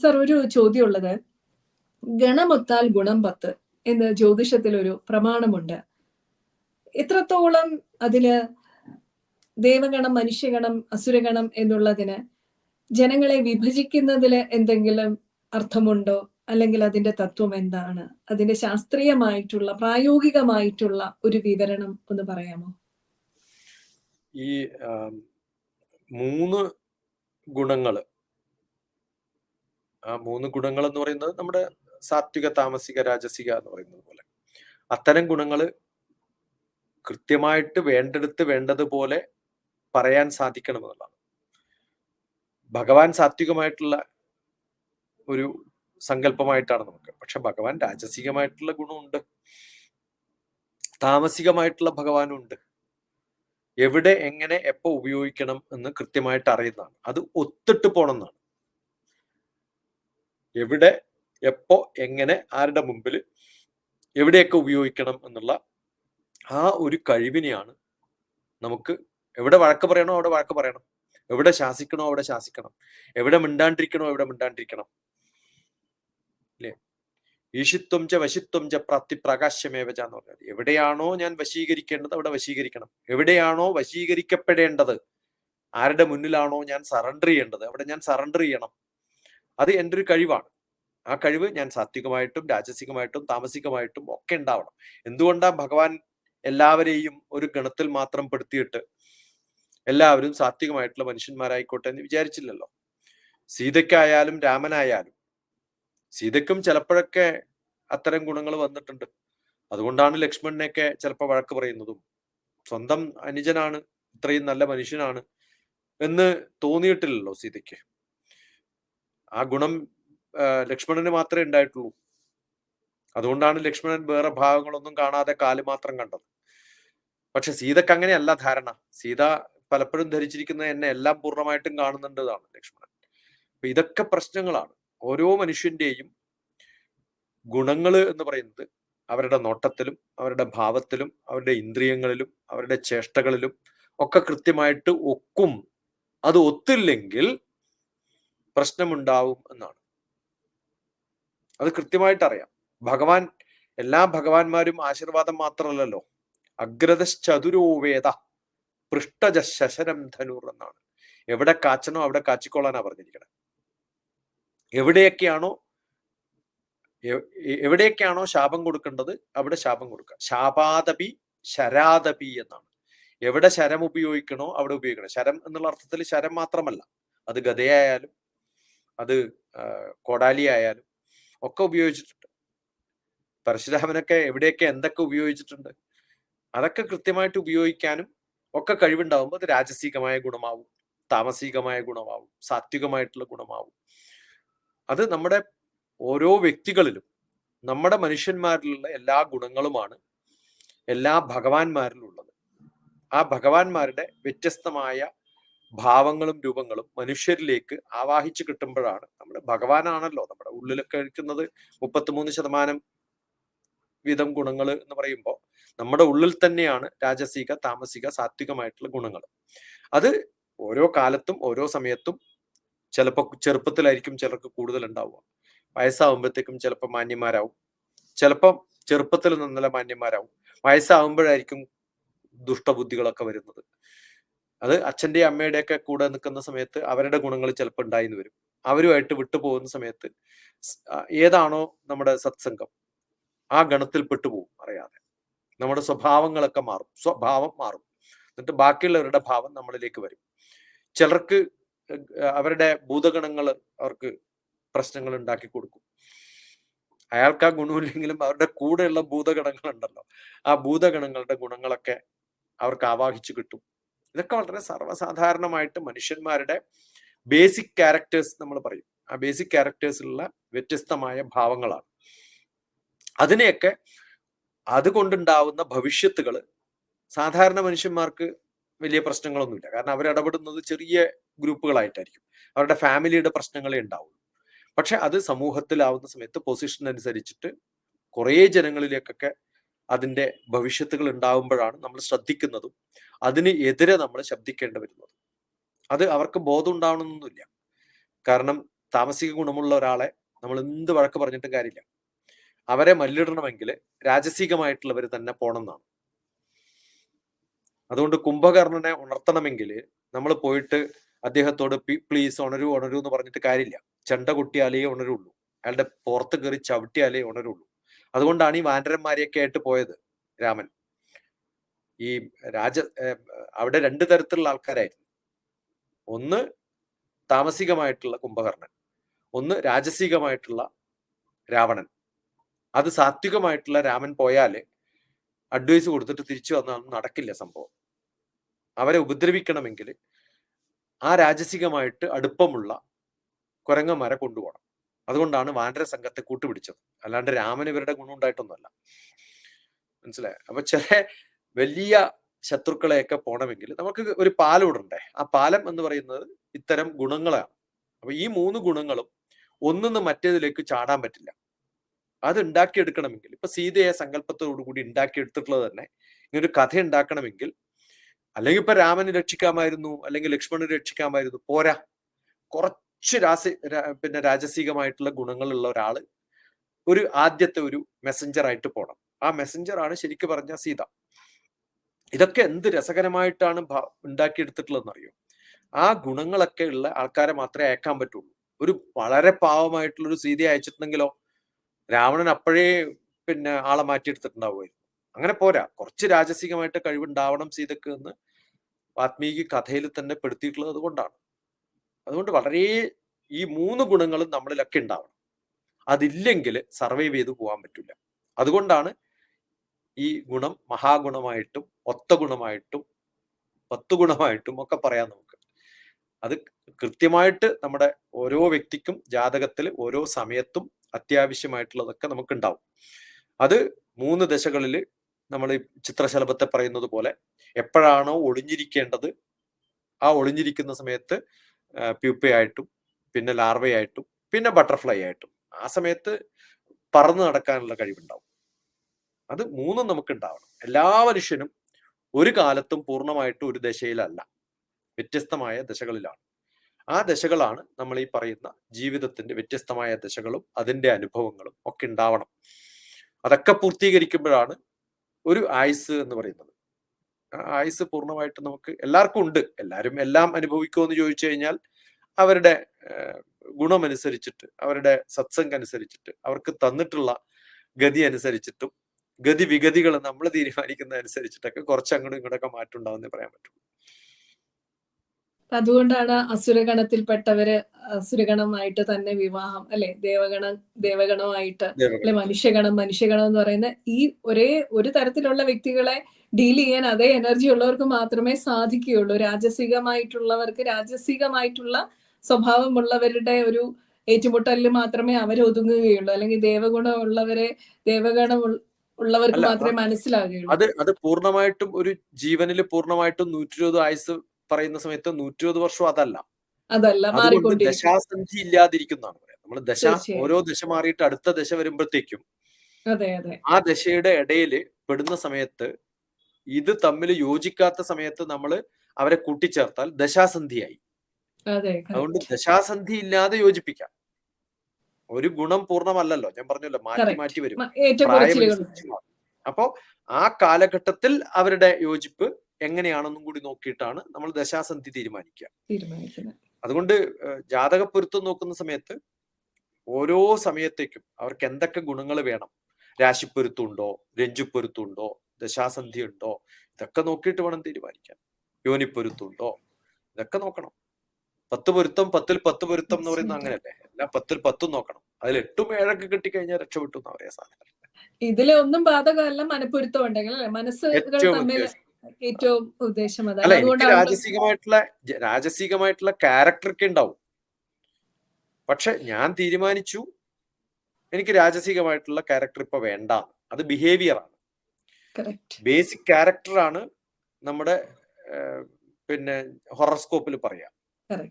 Sir, ഒരു ചോദ്യമുള്ളത്, ഗണമൊത്താൽ ഗുണം 10 എന്ന് ജ്യോതിഷത്തിൽ ഒരു പ്രമാണമുണ്ട്. എത്രത്തോളം അതില് ദേവഗണം, മനുഷ്യഗണം, അസുരഗണം എന്നുള്ളതിന് ജനങ്ങളെ വിഭജിക്കുന്നതില് എന്തെങ്കിലും അർത്ഥമുണ്ടോ? അല്ലെങ്കിൽ അതിന്റെ തത്വം എന്താണ്? അതിന്റെ ശാസ്ത്രീയമായിട്ടുള്ള, പ്രായോഗികമായിട്ടുള്ള ഒരു വിവരണം ഒന്ന് പറയാമോ? ഈ 3 ഗുണങ്ങള്, ആ 3 ഗുണങ്ങൾ എന്ന് പറയുന്നത് നമ്മുടെ സാത്വിക, താമസിക, രാജസിക എന്ന് പറയുന്നത് പോലെ അത്തരം ഗുണങ്ങള് കൃത്യമായിട്ട് വേണ്ടെടുത്ത് വേണ്ടതുപോലെ പറയാൻ സാധിക്കണമെന്നുള്ളതാണ്. ഭഗവാൻ സാത്വികമായിട്ടുള്ള ഒരു സങ്കല്പമായിട്ടാണ് നമുക്ക്. പക്ഷെ ഭഗവാൻ രാജസികമായിട്ടുള്ള ഗുണമുണ്ട്, താമസികമായിട്ടുള്ള ഭഗവാനും ഉണ്ട്. എവിടെ, എങ്ങനെ, എപ്പോ ഉപയോഗിക്കണം എന്ന് കൃത്യമായിട്ട് അറിയുന്നതാണ്. അത് ഒത്തിട്ട് പോണമെന്നാണ്. എവിടെ, എപ്പോ, എങ്ങനെ, ആരുടെ മുമ്പിൽ, എവിടെയൊക്കെ ഉപയോഗിക്കണം എന്നുള്ള ആ ഒരു കഴിവിനെയാണ് നമുക്ക്. എവിടെ വഴക്ക് പറയണോ അവിടെ വഴക്ക് പറയണം, എവിടെ ശാസിക്കണോ അവിടെ ശാസിക്കണം, എവിടെ മിണ്ടാണ്ടിരിക്കണോ എവിടെ മിണ്ടാണ്ടിരിക്കണം, അല്ലേ? ഈശിത്വം ച വശിത്വം ച പ്രാപ്തി പ്രകാശമേവച എന്ന് പറഞ്ഞത്. എവിടെയാണോ ഞാൻ വശീകരിക്കേണ്ടത് അവിടെ വശീകരിക്കണം. എവിടെയാണോ വശീകരിക്കപ്പെടേണ്ടത്, ആരുടെ മുന്നിലാണോ ഞാൻ സറണ്ടർ ചെയ്യേണ്ടത് അവിടെ ഞാൻ സറണ്ടർ ചെയ്യണം. അത് എൻ്റെ ഒരു കഴിവാണ്. ആ കഴിവ് ഞാൻ സാത്വികമായിട്ടും രാജസികമായിട്ടും താമസികമായിട്ടും ഒക്കെ ഉണ്ടാവണം. എന്തുകൊണ്ടാ ഭഗവാൻ എല്ലാവരെയും ഒരു ഗണത്തിൽ മാത്രം പെടുത്തിയിട്ട് എല്ലാവരും സാത്വികമായിട്ടുള്ള മനുഷ്യന്മാരായിക്കോട്ടെ എന്ന് വിചാരിച്ചില്ലല്ലോ? സീതയ്ക്കായാലും രാമനായാലും, സീതയ്ക്കും ചിലപ്പോഴൊക്കെ അത്തരം ഗുണങ്ങൾ വന്നിട്ടുണ്ട്. അതുകൊണ്ടാണ് ലക്ഷ്മണനെയൊക്കെ ചിലപ്പോൾ വഴക്ക് പറയുന്നതും. സ്വന്തം അനുജനാണ്, ഇത്രയും നല്ല മനുഷ്യനാണ് എന്ന് തോന്നിയിട്ടില്ലല്ലോ സീതയ്ക്ക്. ആ ഗുണം ലക്ഷ്മണന് മാത്രമേ ഉണ്ടായിട്ടുള്ളൂ. അതുകൊണ്ടാണ് ലക്ഷ്മണൻ വേറെ ഭാവങ്ങളൊന്നും കാണാതെ കാല് മാത്രം കണ്ടത്. പക്ഷെ സീതക്ക് അങ്ങനെയല്ല ധാരണ. സീത പലപ്പോഴും ധരിച്ചിരിക്കുന്നത് എന്നെ എല്ലാം പൂർണ്ണമായിട്ടും കാണുന്നുണ്ടെന്നാണ് ലക്ഷ്മണൻ. അപ്പൊ ഇതൊക്കെ പ്രശ്നങ്ങളാണ്. ഓരോ മനുഷ്യന്റെയും ഗുണങ്ങള് എന്ന് പറയുന്നത് അവരുടെ നോട്ടത്തിലും അവരുടെ ഭാവത്തിലും അവരുടെ ഇന്ദ്രിയങ്ങളിലും അവരുടെ ചേഷ്ടകളിലും ഒക്കെ കൃത്യമായിട്ട് ഒക്കും. അത് ഒത്തില്ലെങ്കിൽ പ്രശ്നമുണ്ടാവും എന്നാണ്. അത് കൃത്യമായിട്ട് അറിയാം. ഭഗവാൻ, എല്ലാ ഭഗവാന്മാരും ആശീർവാദം മാത്രമല്ലല്ലോ. അഗ്രതശ്ചതുരോ വേദ പൃഷ്ടജ ശശരം ധനുർ എന്നാണ്. എവിടെ കാച്ചണോ അവിടെ കാച്ചിക്കൊള്ളാനാ പറഞ്ഞിരിക്കണം. എവിടെയൊക്കെയാണോ ശാപം കൊടുക്കേണ്ടത് അവിടെ ശാപം കൊടുക്കുക. ശാപാദപി ശരാദപി എന്നാണ്. എവിടെ ശരം ഉപയോഗിക്കണോ അവിടെ ഉപയോഗിക്കണം. ശരം എന്നുള്ള അർത്ഥത്തിൽ ശരം മാത്രമല്ല, അത് ഗദയായാലും അത് കോടാലി ആയാലും ഒക്കെ ഉപയോഗിച്ചിട്ടുണ്ട്. പരശുരാമനൊക്കെ എവിടെയൊക്കെ എന്തൊക്കെ ഉപയോഗിച്ചിട്ടുണ്ട്, അതൊക്കെ കൃത്യമായിട്ട് ഉപയോഗിക്കാനും ഒക്കെ കഴിവുണ്ടാവുമ്പോൾ അത് രാജസികമായ ഗുണമാവും, താമസികമായ ഗുണമാവും, സാത്വികമായിട്ടുള്ള ഗുണമാവും. അത് നമ്മുടെ ഓരോ വ്യക്തികളിലും, നമ്മുടെ മനുഷ്യന്മാരിലുള്ള എല്ലാ ഗുണങ്ങളുമാണ് എല്ലാ ഭഗവാന്മാരിലുള്ളത്. ആ ഭഗവാന്മാരുടെ വ്യത്യസ്തമായ ഭാവങ്ങളും രൂപങ്ങളും മനുഷ്യരിലേക്ക് ആവാഹിച്ചു കിട്ടുമ്പോഴാണ് നമ്മുടെ ഭഗവാനാണല്ലോ നമ്മുടെ ഉള്ളിലൊക്കെ ഇരിക്കുന്നത്. 33% വീതം ഗുണങ്ങൾ എന്ന് പറയുമ്പോൾ നമ്മുടെ ഉള്ളിൽ തന്നെയാണ് രാജസിക, താമസിക, സാത്വികമായിട്ടുള്ള ഗുണങ്ങൾ. അത് ഓരോ കാലത്തും ഓരോ സമയത്തും ചിലപ്പോൾ ചെറുപ്പത്തിലായിരിക്കും ചിലർക്ക് കൂടുതൽ ഉണ്ടാവുക. വയസ്സാവുമ്പോഴത്തേക്കും ചിലപ്പോൾ മാന്യന്മാരാവും, ചിലപ്പം ചെറുപ്പത്തിൽ നിന്നല്ല മാന്യന്മാരാവും. വയസ്സാവുമ്പോഴായിരിക്കും ദുഷ്ടബുദ്ധികളൊക്കെ വരുന്നത്. അത് അച്ഛൻ്റെയും അമ്മയുടെയൊക്കെ കൂടെ നിൽക്കുന്ന സമയത്ത് അവരുടെ ഗുണങ്ങൾ ചിലപ്പോൾ ഉണ്ടായിന്ന് വരും. അവരുമായിട്ട് വിട്ടുപോകുന്ന സമയത്ത് ഏതാണോ നമ്മുടെ സത്സംഗം ആ ഗണത്തിൽ പെട്ടുപോകും അറിയാതെ. നമ്മുടെ സ്വഭാവങ്ങളൊക്കെ മാറും, സ്വഭാവം മാറും. എന്നിട്ട് ബാക്കിയുള്ളവരുടെ ഭാവം നമ്മളിലേക്ക് വരും. ചിലർക്ക് അവരുടെ ഭൂതഗണങ്ങൾ അവർക്ക് പ്രശ്നങ്ങൾ ഉണ്ടാക്കി കൊടുക്കും. അയാൾക്ക് ആ ഗുണമില്ലെങ്കിലും അവരുടെ കൂടെയുള്ള ഭൂതഗണങ്ങളുണ്ടല്ലോ, ആ ഭൂതഗണങ്ങളുടെ ഗുണങ്ങളൊക്കെ അവർക്ക് ആവാഹിച്ചു കിട്ടും. ഇതൊക്കെ വളരെ സർവ്വസാധാരണമായിട്ട് മനുഷ്യന്മാരുടെ ബേസിക് ക്യാരക്ടേഴ്സ് നമ്മൾ പറയും. ആ ബേസിക് ക്യാരക്ടേഴ്സിലുള്ള വ്യത്യസ്തമായ ഭാവങ്ങളാണ്. അതിനെയൊക്കെ അതുകൊണ്ടുണ്ടാവുന്ന ഭവിഷ്യത്തുകൾ സാധാരണ മനുഷ്യന്മാർക്ക് വലിയ പ്രശ്നങ്ങളൊന്നുമില്ല. കാരണം അവരിടപെടുന്നത് ചെറിയ ഗ്രൂപ്പുകളായിട്ടായിരിക്കും, അവരുടെ ഫാമിലിയുടെ പ്രശ്നങ്ങളെ ഉണ്ടാവുള്ളൂ. പക്ഷെ അത് സമൂഹത്തിലാവുന്ന സമയത്ത് പൊസിഷൻ അനുസരിച്ചിട്ട് കുറേ ജനങ്ങളിലേക്കൊക്കെ അതിൻ്റെ ഭവിഷ്യത്തുകൾ ഉണ്ടാവുമ്പോഴാണ് നമ്മൾ ശ്രദ്ധിക്കുന്നതും അതിന് എതിരെ നമ്മൾ ശബ്ദിക്കേണ്ടി വരുന്നത്. അത് അവർക്ക് ബോധം ഉണ്ടാവണമെന്നൊന്നുമില്ല. കാരണം താമസിക ഗുണമുള്ള ഒരാളെ നമ്മൾ എന്ത് വഴക്ക് പറഞ്ഞിട്ടും കാര്യമില്ല. അവരെ മല്ലിടണമെങ്കിൽ രാജസികമായിട്ടുള്ളവർ തന്നെ പോണം എന്നാണ്. അതുകൊണ്ട് കുംഭകർണനെ ഉണർത്തണമെങ്കിൽ നമ്മൾ പോയിട്ട് അദ്ദേഹത്തോട് പ്ലീസ് ഉണരൂ ഉണരൂ എന്ന് പറഞ്ഞിട്ട് കാര്യമില്ല. ചെണ്ട കൊട്ടിയാലേ ഉണരുള്ളൂ, അയാളുടെ പുറത്ത് കയറി ചവിട്ടിയാലേ ഉണരുള്ളൂ. അതുകൊണ്ടാണ് ഈ വാനരന്മാരെയൊക്കെ ആയിട്ട് പോയത് രാമൻ. ഈ അവിടെ രണ്ട് തരത്തിലുള്ള ആൾക്കാരായിരുന്നു. ഒന്ന് താമസികമായിട്ടുള്ള കുംഭകർണൻ, ഒന്ന് രാജസികമായിട്ടുള്ള രാവണൻ. അത് സാത്വികമായിട്ടുള്ള രാമൻ പോയാല് അഡ്വൈസ് കൊടുത്തിട്ട് തിരിച്ചു വന്നാൽ നടക്കില്ല സംഭവം. അവരെ ഉപദ്രവിക്കണമെങ്കിൽ ആ രാജസികമായിട്ട് അടുപ്പമുള്ള കുരങ്ങന്മാരെ കൊണ്ടുപോകണം. അതുകൊണ്ടാണ് വാനര സംഘത്തെ കൂട്ടുപിടിച്ചത്, അല്ലാണ്ട് രാമൻ ഇവരുടെ ഗുണം ഉണ്ടായിട്ടൊന്നുമല്ല. മനസ്സിലായോ? അപ്പൊ ചില വലിയ ശത്രുക്കളെയൊക്കെ പോകണമെങ്കിൽ നമുക്ക് ഒരു പാലം ഇടണ്ടേ. ആ പാലം എന്ന് പറയുന്നത് ഇത്തരം ഗുണങ്ങളാണ്. അപ്പൊ ഈ 3 ഗുണങ്ങളും ഒന്നിന്ന് മറ്റേതിലേക്ക് ചാടാൻ പറ്റില്ല. അത് ഉണ്ടാക്കിയെടുക്കണമെങ്കിൽ ഇപ്പൊ സീതയെ സങ്കല്പത്തോടുകൂടി ഉണ്ടാക്കിയെടുത്തിട്ടുള്ളത് തന്നെ ഇങ്ങനൊരു കഥ ഉണ്ടാക്കണമെങ്കിൽ, അല്ലെങ്കിൽ ഇപ്പൊ രാമനെ രക്ഷിക്കാമായിരുന്നു, അല്ലെങ്കിൽ ലക്ഷ്മണനെ രക്ഷിക്കാമായിരുന്നു, പോരാ. കുറച്ച് രാജസികമായിട്ടുള്ള ഗുണങ്ങളുള്ള ഒരാള് ഒരു ആദ്യത്തെ ഒരു മെസ്സഞ്ചർ ആയിട്ട് പോകണം. ആ മെസ്സഞ്ചർ ആണ് ശരിക്കും പറഞ്ഞ സീത. ഇതൊക്കെ എന്ത് രസകരമായിട്ടാണ് ഉണ്ടാക്കിയെടുത്തിട്ടുള്ളതെന്ന് അറിയോ? ആ ഗുണങ്ങളൊക്കെ ഉള്ള ആൾക്കാരെ മാത്രമേ അയക്കാൻ പറ്റുള്ളൂ. ഒരു വളരെ പാവമായിട്ടുള്ള ഒരു സീതയെ അയച്ചിട്ടുണ്ടെങ്കിലോ രാവണൻ അപ്പോഴേ ആളെ മാറ്റിയെടുത്തിട്ടുണ്ടാവുമായിരുന്നു. അങ്ങനെ പോരാ, കുറച്ച് രാജസികമായിട്ട് കഴിവുണ്ടാവണം സീതക്ക് എന്ന് വാത്മീകി കഥയിൽ തന്നെ പെടുത്തിയിട്ടുള്ളത് അതുകൊണ്ടാണ്. അതുകൊണ്ട് വളരെ ഈ 3 ഗുണങ്ങളും നമ്മളിലൊക്കെ ഉണ്ടാവണം. അതില്ലെങ്കിൽ സർവൈവ് ചെയ്ത് പോകാൻ പറ്റില്ല. അതുകൊണ്ടാണ് ഈ ഗുണം മഹാഗുണമായിട്ടും ഒത്ത ഗുണമായിട്ടും 10 ഗുണമായിട്ടും ഒക്കെ പറയാം നമുക്ക്. അത് കൃത്യമായിട്ട് നമ്മുടെ ഓരോ വ്യക്തിക്കും ജാതകത്തിൽ ഓരോ സമയത്തും അത്യാവശ്യമായിട്ടുള്ളതൊക്കെ നമുക്ക് ഉണ്ടാവും. അത് 3 ദശകളിൽ നമ്മൾ ചിത്രശലഭത്തെ പറയുന്നത് പോലെ എപ്പോഴാണോ ഒളിഞ്ഞിരിക്കേണ്ടത് ആ ഒളിഞ്ഞിരിക്കുന്ന സമയത്ത് പ്യൂപ്പയായിട്ടും പിന്നെ ലാർവയായിട്ടും പിന്നെ ബട്ടർഫ്ലൈ ആയിട്ടും ആ സമയത്ത് പറന്ന് നടക്കാനുള്ള കഴിവുണ്ടാവും. അത് 3 നമുക്ക് ഉണ്ടാവണം. എല്ലാ മനുഷ്യനും ഒരു കാലത്തും പൂർണ്ണമായിട്ടും ഒരു ദശയിലല്ല, വ്യത്യസ്തമായ ദശകളിലാണ്. ആ ദശകളാണ് നമ്മൾ ഈ പറയുന്ന ജീവിതത്തിന്റെ വ്യത്യസ്തമായ ദശകളും അതിന്റെ അനുഭവങ്ങളും ഒക്കെ ഉണ്ടാവണം. അതൊക്കെ പൂർത്തീകരിക്കുമ്പോഴാണ് ഒരു ആയുസ് എന്ന് പറയുന്നത്. ആ ആയുസ് പൂർണ്ണമായിട്ട് നമുക്ക് എല്ലാവർക്കും ഉണ്ട്. എല്ലാവരും എല്ലാം അനുഭവിക്കുമോ എന്ന് ചോദിച്ചു കഴിഞ്ഞാൽ അവരുടെ ഗുണമനുസരിച്ചിട്ട്, അവരുടെ സത്സംഗം അനുസരിച്ചിട്ട്, അവർക്ക് തന്നിട്ടുള്ള ഗതി അനുസരിച്ചിട്ടും ഗതി വിഗതികൾ നമ്മൾ തീരുമാനിക്കുന്ന അനുസരിച്ചിട്ടൊക്കെ കുറച്ച് അങ്ങോട്ടും ഇങ്ങോട്ടൊക്കെ മാറ്റം ഉണ്ടാവുന്നേ പറയാൻ പറ്റുള്ളൂ. അതുകൊണ്ടാണ് അസുരഗണത്തിൽപ്പെട്ടവര് അസുരഗണമായിട്ട് തന്നെ വിവാഹം, അല്ലെ, ദേവഗണമായിട്ട്, അല്ലെ, മനുഷ്യഗണം എന്ന് പറയുന്ന ഈ ഒരു തരത്തിലുള്ള വ്യക്തികളെ ഡീൽ ചെയ്യാൻ അതേ എനർജി ഉള്ളവർക്ക് മാത്രമേ സാധിക്കുകയുള്ളൂ. രാജസികമായിട്ടുള്ളവർക്ക് രാജസികമായിട്ടുള്ള സ്വഭാവമുള്ളവരുടെ ഒരു ഏറ്റുമുട്ടലിൽ മാത്രമേ അവർ ഒതുങ്ങുകയുള്ളൂ. അല്ലെങ്കിൽ ദേവഗണം ഉള്ളവർക്ക് മാത്രമേ മനസ്സിലാകുകയുള്ളൂ. അത് പൂർണ്ണമായിട്ടും ഒരു ജീവനിൽ പൂർണ്ണമായിട്ടും 120 ആയുസ് പറയുന്ന സമയത്ത് 120 വർഷം അതല്ല, അതുകൊണ്ട് ദശാസന്ധി ഇല്ലാതിരിക്കുന്നതാണ് പറയാം. നമ്മൾ ഓരോ ദശ മാറിയിട്ട് അടുത്ത ദശ വരുമ്പോഴത്തേക്കും ആ ദശയുടെ ഇടയിൽ പെടുന്ന സമയത്ത് ഇത് തമ്മിൽ യോജിക്കാത്ത സമയത്ത് നമ്മൾ അവരെ കൂട്ടിച്ചേർത്താൽ ദശാസന്ധിയായി. അതുകൊണ്ട് ദശാസന്ധി ഇല്ലാതെ യോജിപ്പിക്കാം. ഒരു ഗുണം പൂർണ്ണമല്ലല്ലോ, ഞാൻ പറഞ്ഞല്ലോ, മാറ്റി വരും, പ്രായമനുസരിച്ച്. അപ്പോ ആ കാലഘട്ടത്തിൽ അവരുടെ യോജിപ്പ് എങ്ങനെയാണെന്നും കൂടി നോക്കിയിട്ടാണ് നമ്മൾ ദശാസന്ധി തീരുമാനിക്കുക. അതുകൊണ്ട് ജാതക പൊരുത്തം നോക്കുന്ന സമയത്ത് ഓരോ സമയത്തേക്കും അവർക്ക് എന്തൊക്കെ ഗുണങ്ങൾ വേണം, രാശിപ്പൊരുത്തമുണ്ടോ, രഞ്ജുപ്പൊരുത്തമുണ്ടോ, ദശാസന്ധി ഉണ്ടോ, ഇതൊക്കെ നോക്കിയിട്ട് വേണം തീരുമാനിക്കാൻ. യോനിപ്പൊരുത്തമുണ്ടോ, ഇതൊക്കെ നോക്കണം. 10 പൊരുത്തം 10ൽ 10 പൊരുത്തം എന്ന് പറയുന്നത് അങ്ങനെയല്ലേ, എല്ലാം 10ൽ 10 നോക്കണം. അതിൽ 8ഉം 7ഒക്കെ കിട്ടിക്കഴിഞ്ഞാൽ രക്ഷപ്പെട്ടു എന്നാ പറയാ സാധനം. ഇതിലെ ഒന്നും ബാധകമല്ല മനപ്പൊരുത്തം ഉണ്ടെങ്കിൽ, അല്ലെ, മനസ്സുകൾ തമ്മിൽ ഏറ്റവും ഉദ്ദേശം അതാണ്. എനിക്ക് രാജസികമായിട്ടുള്ള ക്യാരക്ടർ ഒക്കെ ഉണ്ടാവും. പക്ഷെ ഞാൻ തീരുമാനിച്ചു എനിക്ക് രാജസികമായിട്ടുള്ള ക്യാരക്ടർ ഇപ്പൊ വേണ്ട. അത് ബിഹേവിയർ ആണ്, ബേസിക് ക്യാരക്ടർ ആണ് നമ്മുടെ ഹൊറോസ്കോപ്പിൽ പറയാം.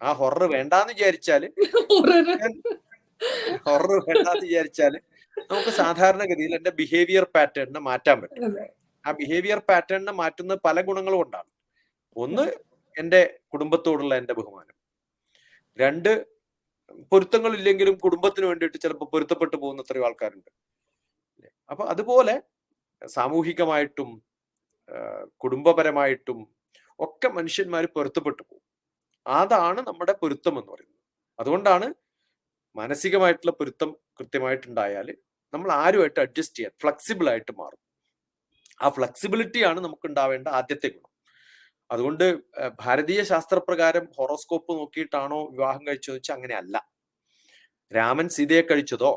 ആ ഹൊറർ വേണ്ടാന്ന് വിചാരിച്ചാല് നമുക്ക് സാധാരണഗതിയിൽ എന്റെ ബിഹേവിയർ പാറ്റേണിനെ മാറ്റാൻ പറ്റും. ആ ബിഹേവിയർ പാറ്റേണിനെ മാറ്റുന്ന പല ഗുണങ്ങളും കൊണ്ടാണ്. ഒന്ന്, എന്റെ കുടുംബത്തോടുള്ള എന്റെ ബഹുമാനം. 2, പൊരുത്തങ്ങളില്ലെങ്കിലും കുടുംബത്തിന് വേണ്ടിയിട്ട് ചിലപ്പോൾ പൊരുത്തപ്പെട്ടു പോകുന്ന എത്രയോ ആൾക്കാരുണ്ട്. അപ്പൊ അതുപോലെ സാമൂഹികമായിട്ടും കുടുംബപരമായിട്ടും ഒക്കെ മനുഷ്യന്മാർ പൊരുത്തപ്പെട്ടു പോകും. അതാണ് നമ്മുടെ പൊരുത്തം എന്ന് പറയുന്നത്. അതുകൊണ്ടാണ് മാനസികമായിട്ടുള്ള പൊരുത്തം കൃത്യമായിട്ടുണ്ടായാൽ നമ്മൾ ആരുമായിട്ട് അഡ്ജസ്റ്റ് ചെയ്യാൻ ഫ്ലെക്സിബിൾ ആയിട്ട് മാറും. ആ ഫ്ലെക്സിബിലിറ്റിയാണ് നമുക്ക് ഉണ്ടാവേണ്ട ആദ്യത്തെ ഗുണം. അതുകൊണ്ട് ഭാരതീയ ശാസ്ത്രപ്രകാരം ഹോറോസ്കോപ്പ് നോക്കിയിട്ടാണോ വിവാഹം കഴിച്ചതെന്ന് വെച്ചാൽ അങ്ങനെയല്ല. രാമൻ സീതയെ കഴിച്ചതോ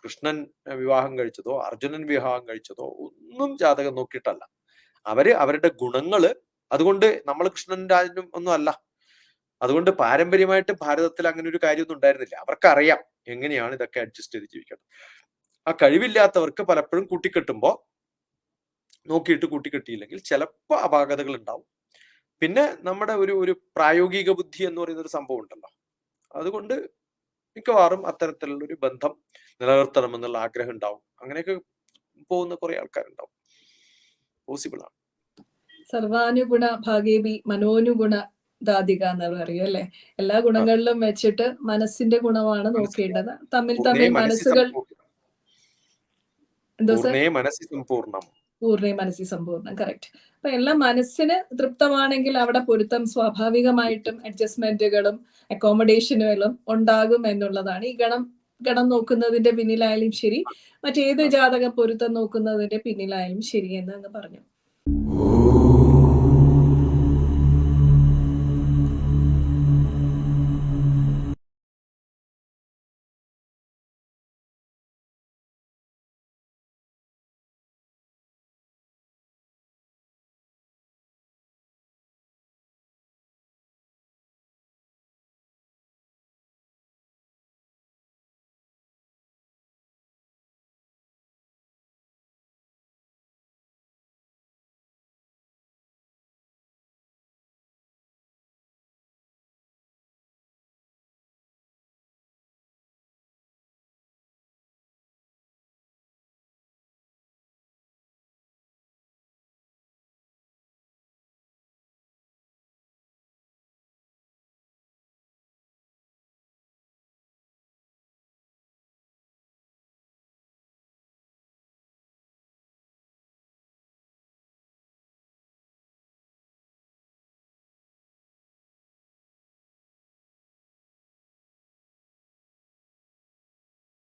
കൃഷ്ണൻ വിവാഹം കഴിച്ചതോ അർജുനൻ വിവാഹം കഴിച്ചതോ ഒന്നും ജാതകം നോക്കിയിട്ടല്ല. അവരുടെ ഗുണങ്ങള്, അതുകൊണ്ട് നമ്മൾ കൃഷ്ണൻ രാജനും ഒന്നും അല്ല. അതുകൊണ്ട് പാരമ്പര്യമായിട്ട് ഭാരതത്തിൽ അങ്ങനെ ഒരു കാര്യമൊന്നും ഉണ്ടായിരുന്നില്ല. അവർക്കറിയാം എങ്ങനെയാണ് ഇതൊക്കെ അഡ്ജസ്റ്റ് ചെയ്ത് ജീവിക്കണം. ആ കഴിവില്ലാത്തവർക്ക് പലപ്പോഴും കൂട്ടിക്കെട്ടുമ്പോൾ നോക്കിയിട്ട് കൂട്ടിക്കെട്ടിയില്ലെങ്കിൽ ചിലപ്പോൾ അപാകതകൾ ഉണ്ടാവും. പിന്നെ നമ്മുടെ ഒരു പ്രായോഗിക ബുദ്ധി എന്ന് പറയുന്ന ഒരു സംഭവം ഉണ്ടല്ലോ, അതുകൊണ്ട് മിക്കവാറും അത്തരത്തിലുള്ള ഒരു ബന്ധം നിലനിർത്തണം എന്നുള്ള ആഗ്രഹം ഉണ്ടാവും. അങ്ങനെയൊക്കെ പോകുന്ന കുറെ ആൾക്കാരുണ്ടാവും. പോസിബിൾ ആണ്. സർവാനുഗുണ ഭാഗേബി മനോനുഗുണ ദാതിക എന്ന് പറയും അല്ലെ. എല്ലാ ഗുണങ്ങളിലും വെച്ചിട്ട് മനസ്സിന്റെ ഗുണമാണ് നോക്കേണ്ടത്. തമ്മിൽ മനസ്സുകൾ പൂർണ്ണ മനസ്സി സമ്പൂർണ്ണം. കറക്റ്റ്. അപ്പൊ എല്ലാം മനസ്സിന് തൃപ്തമാണെങ്കിൽ അവിടെ പൊരുത്തം സ്വാഭാവികമായിട്ടും അഡ്ജസ്റ്റ്മെന്റുകളും അക്കോമഡേഷനുകളും ഉണ്ടാകും എന്നുള്ളതാണ്. ഈ ഗണം നോക്കുന്നതിന്റെ പിന്നിലായാലും ശരി, മറ്റേത് ജാതക പൊരുത്തം നോക്കുന്നതിന്റെ പിന്നിലായാലും ശരി എന്ന് പറഞ്ഞു.